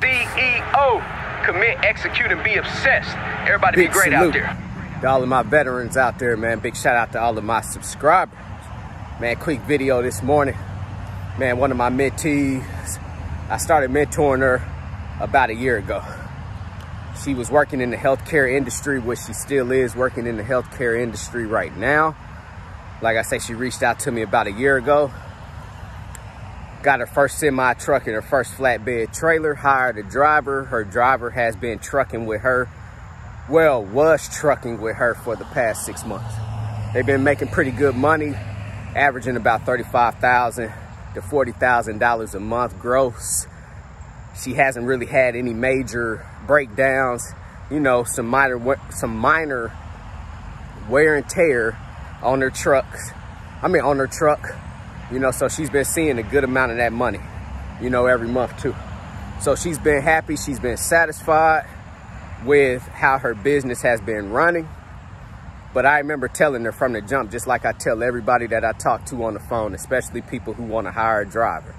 CEO. Commit, execute, and be obsessed. Everybody be great out there. To all of my veterans out there, man. Big shout out to all of my subscribers. Man, quick video this morning. Man, one of my mentees, I started mentoring her about a year ago. She was working in the healthcare industry, which she still is working in the healthcare industry right now. Like I say, she reached out to me about a year ago. Got her first semi truck and her first flatbed trailer, hired a driver. Her driver has been trucking with her, well, was trucking with her for the past 6 months. They've been making pretty good money, averaging about $35,000 to $40,000 a month gross. She hasn't really had any major breakdowns, you know, some minor wear and tear on her trucks. On her truck. You know, so she's been seeing a good amount of that money, you know, every month too. So she's been happy, she's been satisfied with how her business has been running. But I remember telling her from the jump, just like I tell everybody that I talk to on the phone, especially people who want to hire drivers,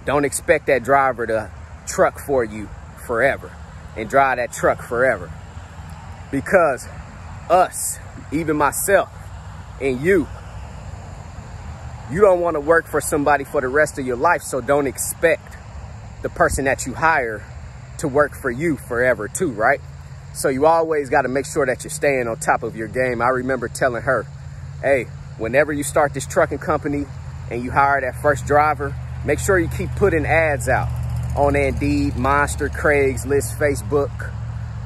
don't expect that driver to truck for you forever and drive that truck forever. Because us, even myself and you don't want to work for somebody for the rest of your life, so don't expect the person that you hire to work for you forever too, right? So you always got to make sure that you're staying on top of your game. I remember telling her, hey, whenever you start this trucking company and you hire that first driver, make sure you keep putting ads out on Indeed, Monster, Craigslist, Facebook.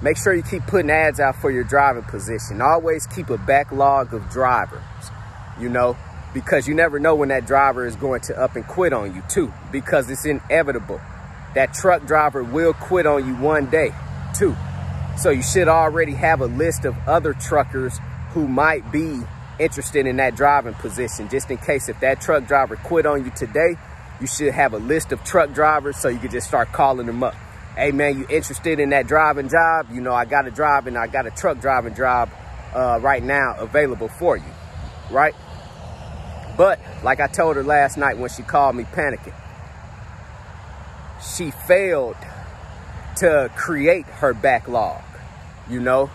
Make sure you keep putting ads out for your driving position. Always keep a backlog of drivers, you know, because you never know when that driver is going to up and quit on you too, because it's inevitable. That truck driver will quit on you one day too. So you should already have a list of other truckers who might be interested in that driving position. Just in case if that truck driver quit on you today, you should have a list of truck drivers so you could just start calling them up. Hey man, you interested in that driving job? You know, I got a drive and I got a truck driving job right now available for you, right? But like I told her last night when she called me panicking, she failed to create her backlog, you know,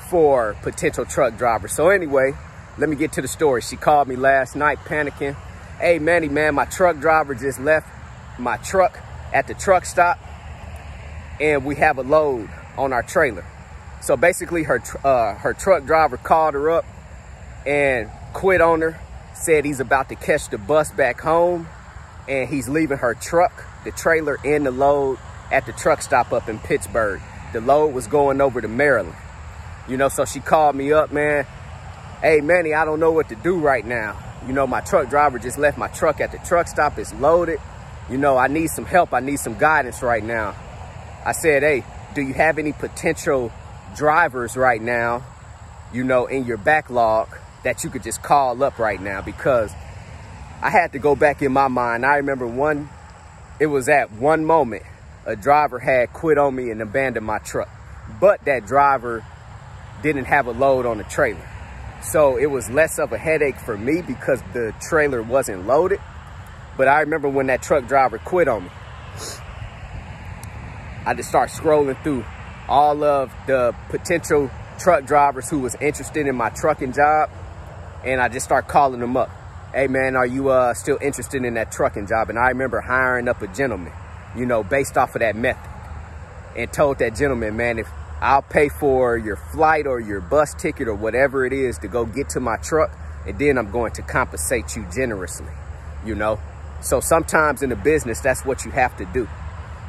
for potential truck drivers. So anyway, let me get to the story. She called me last night panicking. Hey, Manny, man, my truck driver just left my truck at the truck stop and we have a load on our trailer. So basically her truck driver called her up and quit on her. Said he's about to catch the bus back home and he's leaving her truck, the trailer, and the load at the truck stop up in Pittsburgh. The load was going over to Maryland. You know, so she called me up, man. Hey, Manny, I don't know what to do right now. You know, my truck driver just left my truck at the truck stop. It's loaded. You know, I need some help. I need some guidance right now. I said, hey, do you have any potential drivers right now, you know, in your backlog that you could just call up right now? Because I had to go back in my mind. I remember it was at one moment a driver had quit on me and abandoned my truck, but that driver didn't have a load on the trailer. So it was less of a headache for me because the trailer wasn't loaded. But I remember when that truck driver quit on me, I just started scrolling through all of the potential truck drivers who was interested in my trucking job. And I just start calling them up. Hey man, are you still interested in that trucking job? And I remember hiring up a gentleman, you know, based off of that method, and told that gentleman, man, if I'll pay for your flight or your bus ticket or whatever it is to go get to my truck, and then I'm going to compensate you generously, you know? So sometimes in the business, that's what you have to do.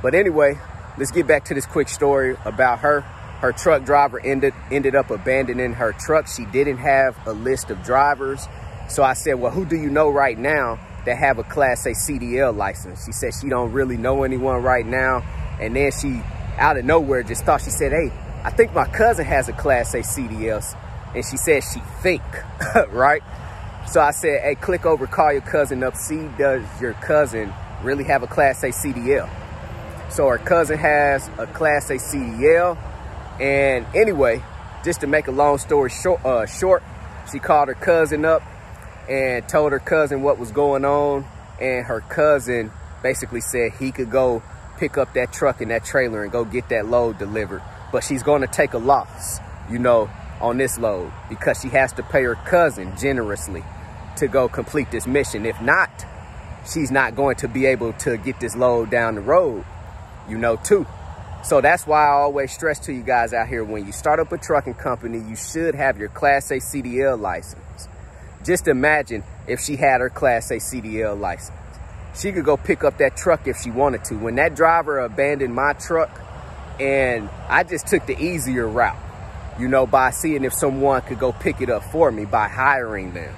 But anyway, let's get back to this quick story about her. Her truck driver ended up abandoning her truck. She didn't have a list of drivers. So I said, well, who do you know right now that have a Class A CDL license? She said she don't really know anyone right now. And then she, out of nowhere, just thought, she said, hey, I think my cousin has a Class A CDL. And she said she think, right? So I said, hey, click over, call your cousin up, see does your cousin really have a Class A CDL. So her cousin has a Class A CDL. And anyway, just to make a long story short, she called her cousin up and told her cousin what was going on. And her cousin basically said he could go pick up that truck and that trailer and go get that load delivered. But she's going to take a loss, you know, on this load because she has to pay her cousin generously to go complete this mission. If not, she's not going to be able to get this load down the road, you know, too. So that's why I always stress to you guys out here, when you start up a trucking company, you should have your Class A CDL license. Just imagine if she had her Class A CDL license. She could go pick up that truck if she wanted to. When that driver abandoned my truck, and I just took the easier route, you know, by seeing if someone could go pick it up for me by hiring them.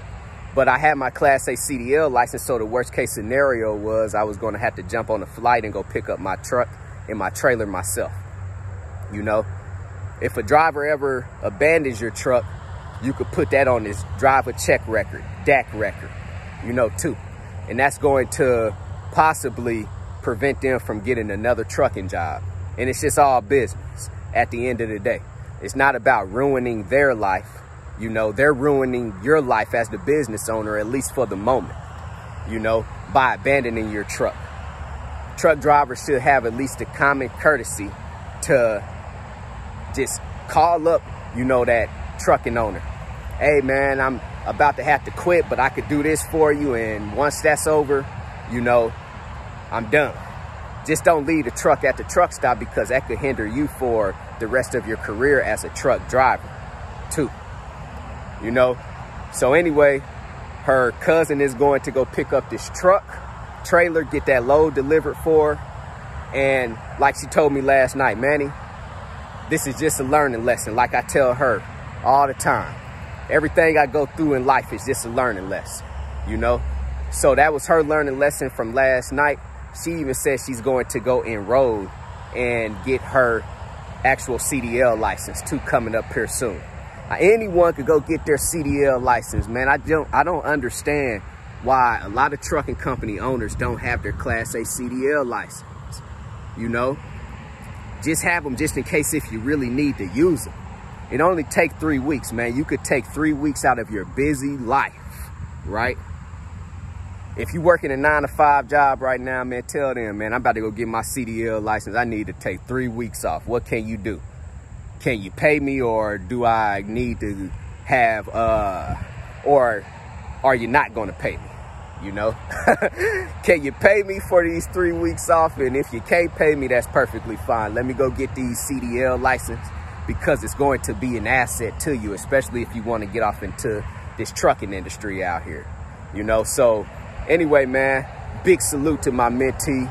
But I had my Class A CDL license, so the worst case scenario was I was going to have to jump on a flight and go pick up my truck and my trailer myself. You know, if a driver ever abandons your truck, you could put that on his driver check record, DAT record, you know, too. And that's going to possibly prevent them from getting another trucking job. And it's just all business at the end of the day. It's not about ruining their life. You know, they're ruining your life as the business owner, at least for the moment, you know, by abandoning your truck. Truck drivers should have at least the common courtesy to just call up, you know, that trucking owner. Hey, man, I'm about to have to quit, but I could do this for you. And once that's over, you know, I'm done. Just don't leave the truck at the truck stop, because that could hinder you for the rest of your career as a truck driver, too. You know, so anyway, her cousin is going to go pick up this truck, trailer, get that load delivered for her. And like she told me last night, Manny, this is just a learning lesson. Like I tell her all the time, everything I go through in life is just a learning lesson, you know? So that was her learning lesson from last night. She even said she's going to go enroll and get her actual CDL license too, coming up here soon. Anyone could go get their CDL license, man. I don't understand why a lot of trucking company owners don't have their Class A CDL license. You know, just have them just in case if you really need to use them. It only takes 3 weeks, man. You could take 3 weeks out of your busy life, right? If you're working a 9-to-5 job right now, man, tell them, man, I'm about to go get my CDL license. I need to take 3 weeks off. What can you do? Can you pay me, or do I need to have, or are you not going to pay me? You know, can you pay me for these 3 weeks off? And if you can't pay me, that's perfectly fine. Let me go get these CDL license, because it's going to be an asset to you, especially if you want to get off into this trucking industry out here, you know? So anyway, man, big salute to my mentee,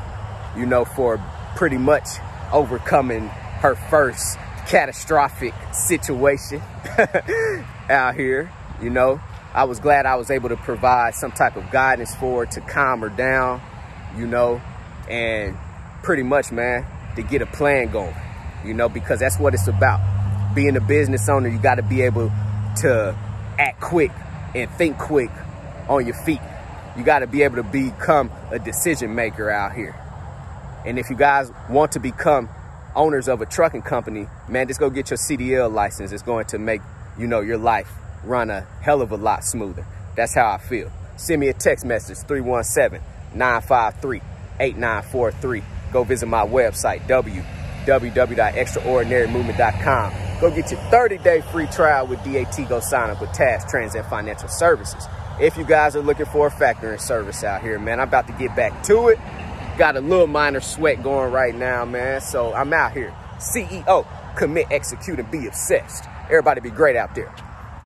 you know, for pretty much overcoming her first catastrophic situation out here. You know, I was glad I was able to provide some type of guidance for her to calm her down, you know, and pretty much, man, to get a plan going, you know, because that's what it's about. Being a business owner, you got to be able to act quick and think quick on your feet. You got to be able to become a decision maker out here. And if you guys want to become owners of a trucking company, man, just go get your CDL license. It's going to make, you know, your life run a hell of a lot smoother. That's how I feel. Send me a text message, 317-953-8943. Go visit my website, www.extraordinarymovement.com. Go get your 30-day free trial with DAT. Go sign up with TAFS, Trans and Financial Services. If you guys are looking for a factoring service out here, man, I'm about to get back to it. Got a little minor sweat going right now, man. So I'm out here. CEO, commit, execute, and be obsessed. Everybody be great out there.